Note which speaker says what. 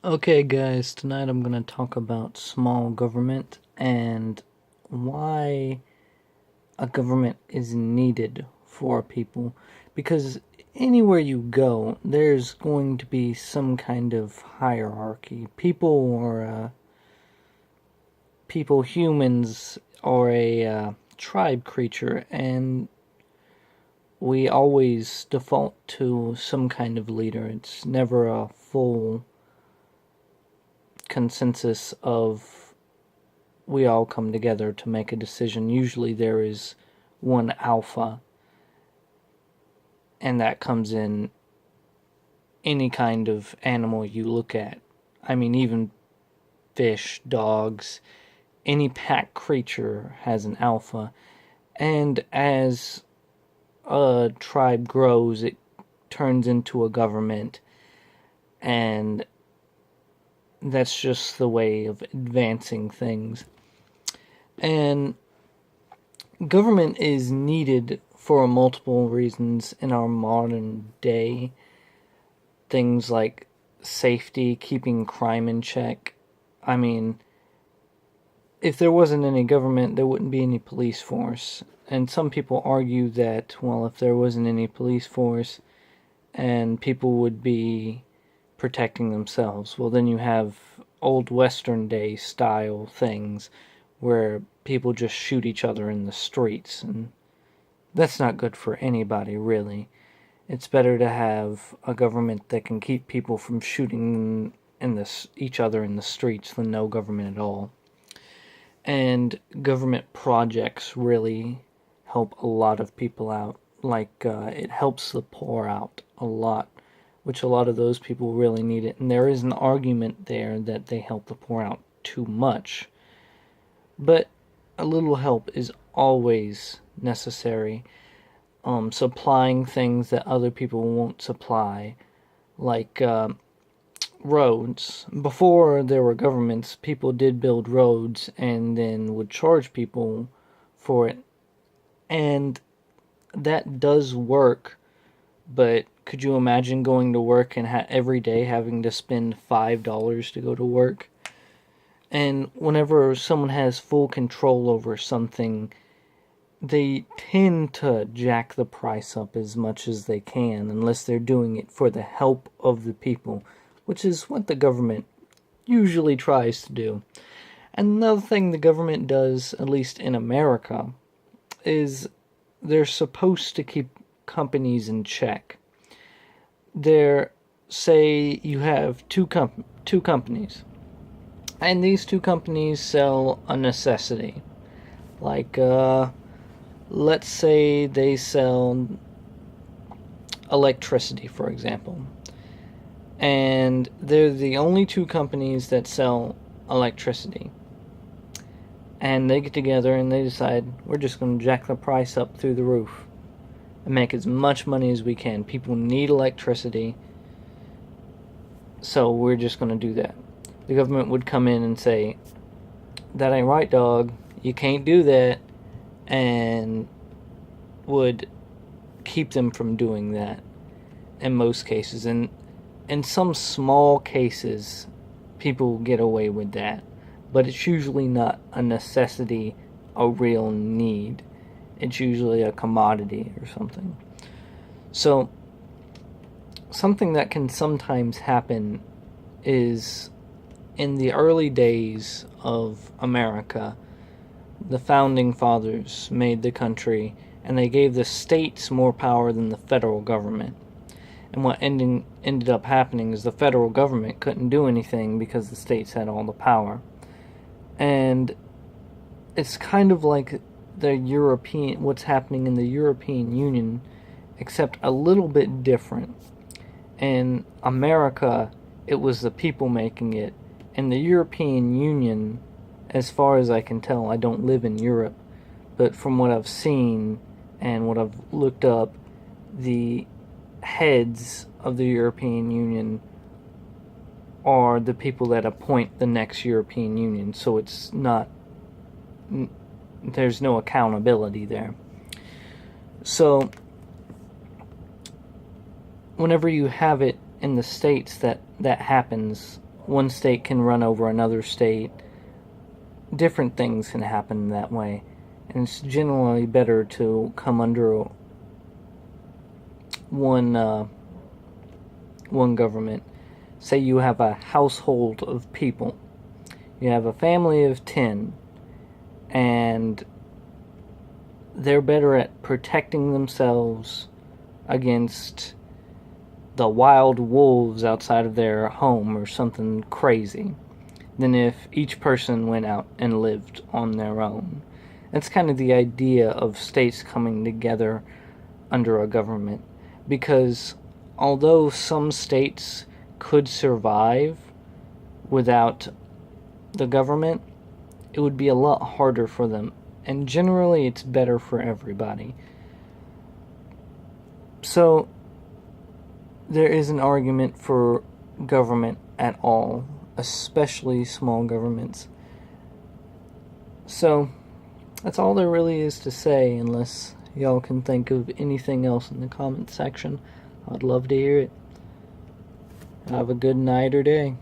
Speaker 1: Okay, guys, tonight I'm going to talk about small government and why a government is needed for people. Because anywhere you go, there's going to be some kind of hierarchy. Humans, are a tribe creature, and we always default to some kind of leader. It's never a full consensus of we all come together to make a decision. Usually there is one alpha, and that comes in any kind of animal you look at. I mean, even fish, dogs, any pack creature has an alpha. And as a tribe grows, it turns into a government, and that's just the way of advancing things. And government is needed for multiple reasons in our modern day. Things like safety, keeping crime in check. I mean, if there wasn't any government, there wouldn't be any police force. And some people argue that, well, if there wasn't any police force and people would be protecting themselves, well, then you have old Western day style things where people just shoot each other in the streets, and that's not good for anybody, really. It's better to have a government that can keep people from shooting each other in the streets than no government at all. And government projects really help a lot of people out. It helps the poor out a lot, which a lot of those people really need it. And there is an argument there that they help the poor out too much. But a little help is always necessary. Supplying things that other people won't supply, like roads. Before there were governments, people did build roads and then would charge people for it. And that does work, but could you imagine going to work and every day having to spend $5 to go to work? And whenever someone has full control over something, they tend to jack the price up as much as they can, unless they're doing it for the help of the people, which is what the government usually tries to do. And another thing the government does, at least in America, is they're supposed to keep companies in check. Say you have two companies, and these two companies sell a necessity. Like, let's say they sell electricity, for example. And they're the only two companies that sell electricity. And they get together and they decide, we're just going to jack the price up through the roof and make as much money as we can. People need electricity, so we're just going to do that. The government would come in and say, that ain't right, dog. You can't do that. And would keep them from doing that in most cases. And in some small cases, people get away with that. But it's usually not a necessity, a real need. It's usually a commodity or something. So, something that can sometimes happen is in the early days of America, the founding fathers made the country, and they gave the states more power than the federal government. And what ended up happening is the federal government couldn't do anything because the states had all the power. And it's kind of like what's happening in the European Union, except a little bit different. In America, it was the people making it. In the European Union, as far as I can tell, I don't live in Europe, but from what I've seen and what I've looked up, the heads of the European Union are the people that appoint the next European Union, so there's no accountability there. So, whenever you have it in the States that happens one state can run over another state. Different things can happen that way. And it's generally better to come under one government. Say you have a household of people. You have a family of 10, and they're better at protecting themselves against the wild wolves outside of their home or something crazy than if each person went out and lived on their own. That's kind of the idea of states coming together under a government, because although some states could survive without the government, it would be a lot harder for them, and generally it's better for everybody. So there is an argument for government at all, especially small governments. So that's all there really is to say, unless y'all can think of anything else in the comment section. I'd love to hear it. Have a good night or day.